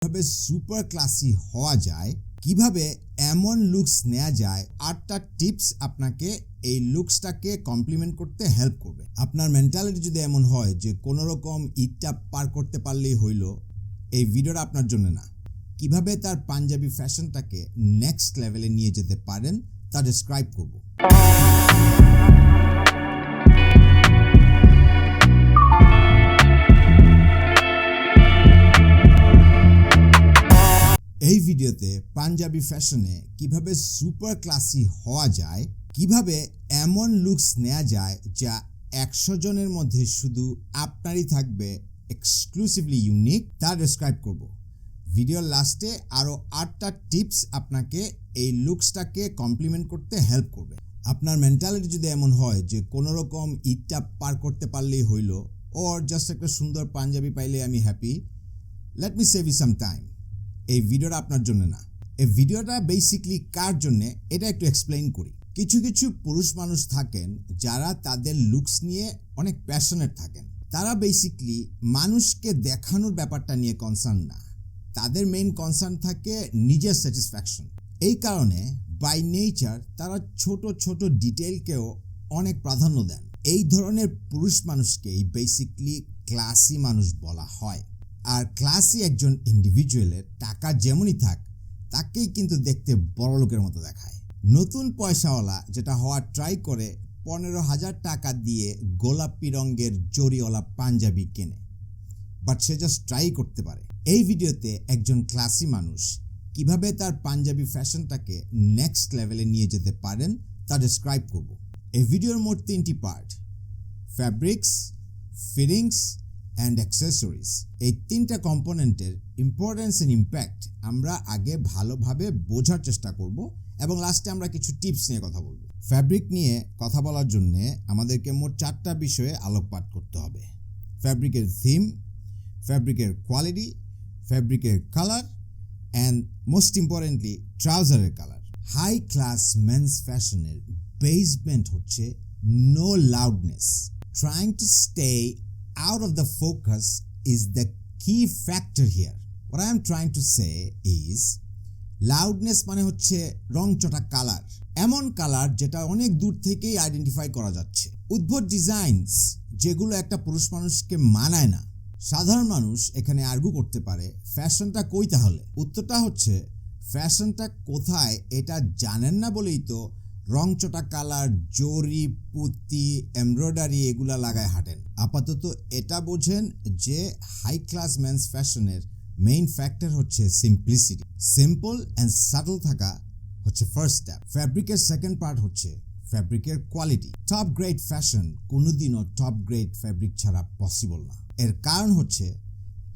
কিভাবে super classy হওয়া যায়, কিভাবে এমন লুকস নেওয়া যায়, 8টা টিপস আপনাকে এই লুকসটাকে কমপ্লিমেন্ট করতে হেল্প করবে। আপনার মেন্টালিটি যদি এমন হয় যে কোনো রকম ঈদটা পার করতে পারলেই হইল, এই ভিডিওটা আপনার জন্য না। কিভাবে তার পাঞ্জাবি ফ্যাশনটাকে নেক্সট লেভেলে নিয়ে যেতে পারেন তা ডেসক্রাইব করব। এই ভিডিওতে পাঞ্জাবি ফ্যাশনে কিভাবে সুপার ক্লাসি হওয়া যায়, কিভাবে এমন লুকস নেওয়া যায় যা 100 জনের মধ্যে শুধু আপনারই থাকবে, এক্সক্লুসিভলি ইউনিক, তা ডেসক্রাইব করব। ভিডিওর লাস্টে আরও 8টা টিপস আপনাকে এই লুকসটাকে কমপ্লিমেন্ট করতে হেল্প করবে। আপনার মেন্টালিটি যদি এমন হয় যে কোনো রকম ঈদটা পার করতে পারলেই হইল, ওর জাস্ট একটা সুন্দর পাঞ্জাবি পাইলে আমি happy, let me save you some time, এই ভিডিওটা আপনার জন্য না। এই ভিডিওটা বেসিক্যালি কার জন্য এটা একটু এক্সপ্লেইন করি। কিছু কিছু পুরুষ মানুষ থাকেন যারা তাদের লুকস নিয়ে অনেক প্যাশনেট থাকেন। তারা বেসিক্যালি মানুষকে দেখানোর ব্যাপারটা নিয়ে কনসার্ন না, তাদের মেইন কনসার্ন থাকে নিজের স্যাটিসফ্যাকশন। এই কারণে বাই নেচার তারা ছোট ছোট ডিটেইলকেও অনেক প্রাধান্য দেন। এই ধরনের পুরুষ মানুষকেই বেসিক্যালি ক্লাসি মানুষ বলা হয়। আর ক্লাসি একজন ইন্ডিভিজুয়ালের টাকা যেমনই থাক, তাকেই কিন্তু দেখতে বড় লোকের মতো দেখায়। নতুন পয়সাওয়ালা যেটা হওয়ার ট্রাই করে 15,000 টাকা দিয়ে গোলাপি রঙের জরিওয়ালা পাঞ্জাবি কেনে, বাট সে জাস্ট ট্রাই করতে পারে। এই ভিডিওতে একজন ক্লাসি মানুষ কিভাবে তার পাঞ্জাবি ফ্যাশনটাকে নেক্সট লেভেলে নিয়ে যেতে পারেন তা ডেসক্রাইব করব। এই ভিডিওর মোট 3টি part: fabrics, fittings and accessories. এই 3টা কম্পোনেন্টের ইম্পর্টেন্স অ্যান্ড ইম্প্যাক্ট আমরা আগে ভালোভাবে বোঝার চেষ্টা করব এবং লাস্টে আমরা কিছু টিপস নিয়ে কথা বলবো। ফ্যাব্রিক নিয়ে কথা বলার জন্য আমাদেরকে মোট 4টা বিষয়ে আলোকপাত করতে হবে: ফ্যাব্রিকের থিম, ফ্যাব্রিকের কোয়ালিটি, ফ্যাব্রিকের কালার অ্যান্ড মোস্ট ইম্পর্টেন্টলি ট্রাউজারের কালার। হাই ক্লাস মেন্স ফ্যাশনের বেসমেন্ট হচ্ছে no loudness. Trying to stay out of the focus is the key factor here. What I am trying to say is loudness মানে হচ্ছে রংচটা colour, এমন colour যেটা অনেক দূর থেকেই আইডেন্টিফাই করা যাচ্ছে। উদ্ভট ডিজাইনস যেগুলো একটা পুরুষ মানুষকে মানায় না। সাধারণ মানুষ এখানে আর্গু করতে পারে, ফ্যাশনটা কই তাহলে? উত্তরটা হচ্ছে ফ্যাশনটা কোথায় এটা জানেন না বলেই তো রংচটা কালার, জরি, পুঁতি, এমব্রয়ডারি এগুলা লাগায় হাঁটেন। আপাতত এটা বোঝেন যে হাই ক্লাস মেন্স ফ্যাশনের মেইন ফ্যাক্টর হচ্ছে সিম্পলিসিটি। সিম্পল অ্যান্ড সাটল থাকা হচ্ছে ফার্স্ট স্টেপ। ফ্যাব্রিকের সেকেন্ড পার্ট হচ্ছে ফ্যাব্রিকের কোয়ালিটি। টপ গ্রেড ফ্যাশন কোনোদিনও টপ গ্রেড ফ্যাব্রিক ছাড়া পসিবল না। এর কারণ হচ্ছে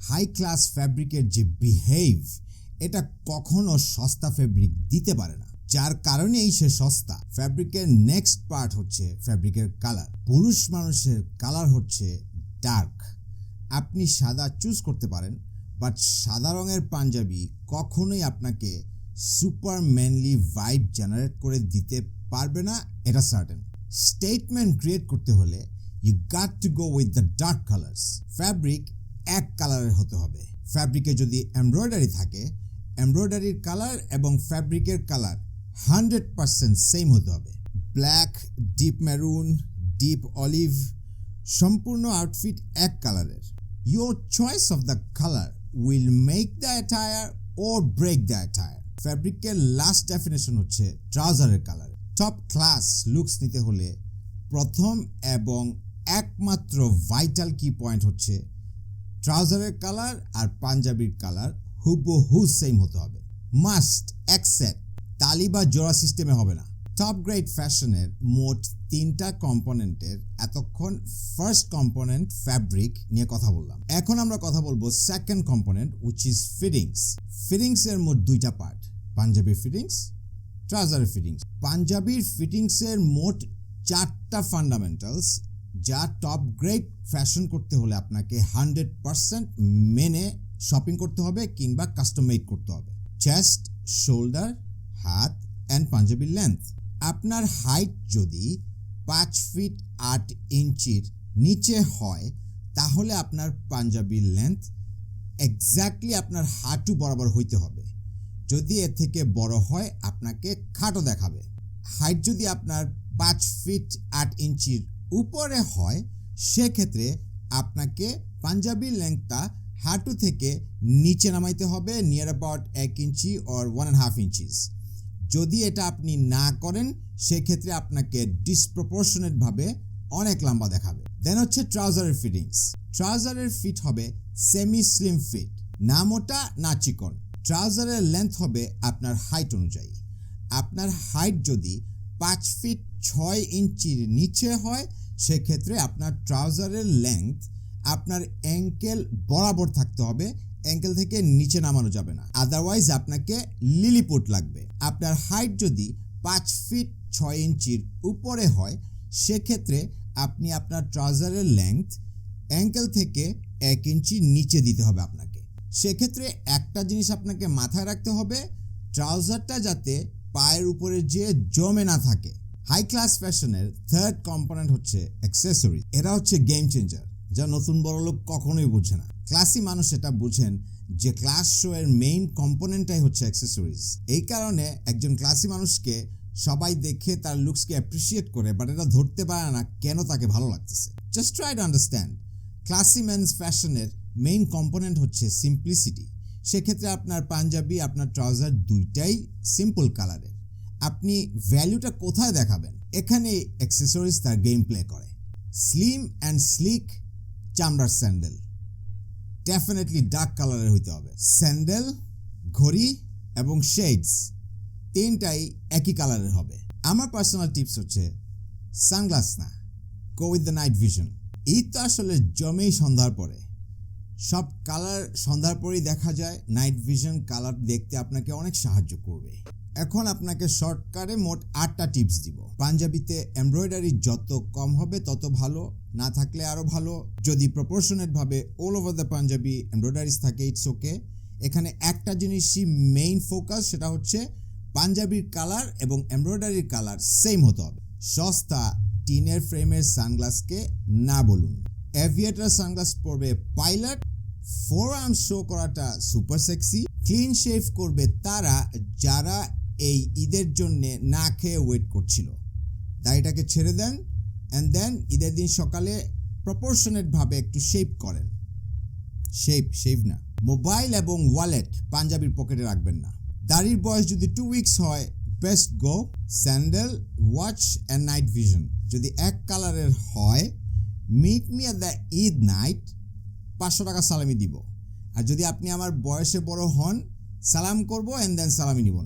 হাই ক্লাস ফ্যাব্রিকের যে বিহেভ, এটা কখনো সস্তা ফ্যাব্রিক দিতে পারে না, যার কারণেই সে সস্তা। ফ্যাব্রিকের নেক্সট পার্ট হচ্ছে ফ্যাব্রিকের কালার। পুরুষ মানুষের কালার হচ্ছে ডার্ক। আপনি সাদা চুজ করতে পারেন, বাট সাদা রঙের পাঞ্জাবি কখনোই আপনাকে সুপার ম্যানলি ভাইব জেনারেট করে দিতে পারবে না, এটা সার্টেন। স্টেটমেন্ট ক্রিয়েট করতে হলে you got to go with the dark colours. Fabric এক কালারের হতে হবে। ফ্যাব্রিকে যদি এমব্রয়ডারি থাকে, এমব্রয়ডারির কালার এবং ফ্যাব্রিকের কালার 100% সেম হতে হবে। Black, deep maroon, deep olive, সম্পূর্ণ আউটফিট এক কালারের। Your choice of the colour will make the attire or break the attire. ফ্যাব্রিকের লাস্ট ডেফিনেশন হচ্ছে ট্রাউজারের কালার। টপ ক্লাস লুকস নিতে হলে প্রথম এবং একমাত্র ভাইটাল কি পয়েন্ট হচ্ছে ট্রাউজারের কালার আর পাঞ্জাবির কালার হুবহু সেম হতে হবে। মাস্ট অ্যাকসেপ্ট, তালি বা জোড়া সিস্টেমে হবে না। টপ গ্রেড ফ্যাশনের মোট 3টা কম্পোনেন্টের এতক্ষণ ফার্স্ট কম্পোনেন্ট ফ্যাব্রিক নিয়ে কথা বললাম। এখন আমরা কথা বলবো second component, which is fittings. ফিটিংসের মোট 2টা পার্ট: পাঞ্জাবির ফিটিংস, ট্রাউজারের ফিটিংস। পাঞ্জাবির ফিটিংসের মোট 4টা ফান্ডামেন্টালস, যা টপ গ্রেড ফ্যাশন করতে হলে আপনাকে 100% মেনে শপিং করতে হবে কিংবা কাস্টম মেড করতে হবে। চেস্ট, শোল্ডার, হাত অ্যান্ড পাঞ্জাবির লেন্থ। আপনার হাইট যদি 5 ফিট 8 ইঞ্চির নিচে হয়, তাহলে আপনার পাঞ্জাবির লেন্থ এক্স্যাক্টলি আপনার হাঁটু বরাবর হইতে হবে। যদি এর থেকে বড় হয় আপনাকে খাটো দেখাবে। হাইট যদি আপনার 5 ফিট 8 ইঞ্চির উপরে হয় সেক্ষেত্রে আপনাকে পাঞ্জাবির লেংথটা হাঁটু থেকে নিচে নামাইতে হবে near about 1 inch or 1.5 inches. যদি এটা আপনি না করেন সেক্ষেত্রে আপনাকে ডিসপ্রপোর্শনেটভাবে অনেক লম্বা দেখাবে। দেন হচ্ছে ট্রাউজারের ফিটিংস। ট্রাউজারের ফিট হবে সেমি স্লিম ফিট, না মোটা না চিকন। ট্রাউজারের লেন্থ হবে আপনার হাইট অনুযায়ী। আপনার হাইট যদি 5 ফিট 6 ইঞ্চির নিচে হয় সেক্ষেত্রে আপনার ট্রাউজারের লেন্থ আপনার অ্যাঙ্কেল বরাবর থাকতে হবে, অ্যাঙ্কেল থেকে নিচে নামানো যাবে না, আদারওয়াইজ আপনাকে লিলিপুট লাগবে। আপনার হাইট যদি 5 ফিট 6 ইঞ্চির উপরে হয় সেক্ষেত্রে আপনি আপনার ট্রাউজারের লেন্থ অ্যাঙ্কেল থেকে 1 ইঞ্চি নিচে দিতে হবে আপনাকে। সেক্ষেত্রে একটা জিনিস আপনাকে মাথায় রাখতে হবে, ট্রাউজারটা যাতে পায়ের উপরে যে জমে না থাকে। হাই ক্লাস ফ্যাশনের থার্ড কম্পোনেন্ট হচ্ছে অ্যাক্সেসরি। এরা হচ্ছে গেম চেঞ্জার, যা নতুন বড় লোক কখনোই বোঝে না। ক্লাসি মানুষ এটা বুঝেন যে ক্লাস শো এর মেইন কম্পোনেন্টটাই হচ্ছে অ্যাক্সেসরিজ। এই কারণে একজন ক্লাসি মানুষকে সবাই দেখে তার লুকসকে অ্যাপ্রিসিয়েট করে, বাট এটা ধরতে পারে না কেন তাকে ভালো লাগতেছে। Just try to understand, classy men's ফ্যাশনের মেইন কম্পোনেন্ট হচ্ছে সিম্পলিসিটি। সেক্ষেত্রে আপনার পাঞ্জাবি আপনার ট্রাউজার দুইটাই সিম্পল কালারের। আপনি ভ্যালুটা কোথায় দেখাবেন? এখানে অ্যাক্সেসরিজ তার গেম প্লে করে। স্লিম অ্যান্ড স্লিক চামড়ার স্যান্ডেল ডেফিনেটলি ডার্ক কালারের হইতে হবে। স্যান্ডেল, ঘড়ি এবং শেডস তিনটাই একই কালারের হবে। আমার পার্সোনাল টিপস হচ্ছে সানগ্লাস না, গো with the night vision. Eid তো আসলে জমেই সন্ধ্যার পরে, সব কালার সন্ধ্যার পরেই দেখা যায়। নাইট ভিশন কালার দেখতে আপনাকে অনেক সাহায্য করবে। এখন আপনাকে শর্টকাটে মোট 8টা টিপস দিব। পাঞ্জাবিতে এমব্রয়ডারি যত কম হবে তত ভালো, না থাকলে আরও ভালো। যদি প্রপোর্শনেটভাবে all over the panjabi embroideries থাকে ইটস ওকে। এখানে একটা জিনিসই মেইন ফোকাস, সেটা হচ্ছে পাঞ্জাবির কালার এবং এমব্রয়ডারির কালার সেম হতে হবে। সস্তা টিনের ফ্রেমের সানগ্লাসকে না বলুন। এভিয়েটার সানগ্লাস পরবে পাইলট, ফোর আর্ম শো করাটা সুপার সেক্সি। ক্লিন শেভ করবে তারা যারা এই ঈদের জন্যে না খেয়ে ওয়েট করছিল। দাড়িটাকে ছেড়ে দেন অ্যান্ড দেন ঈদের দিন সকালে প্রপোর্শনেটভাবে একটু শেভ করেন। শেভ না। মোবাইল এবং ওয়ালেট পাঞ্জাবির পকেটে রাখবেন না। দাড়ির বয়স যদি 2 উইকস হয় best go. Sandal, watch and night vision যদি এক কালারের হয় meet me at the Eid night, 500 টাকা সালামি দিব। আর যদি আপনি আমার বয়সে বড় হন সালাম করবো অ্যান্ড দেন সালামি নিব।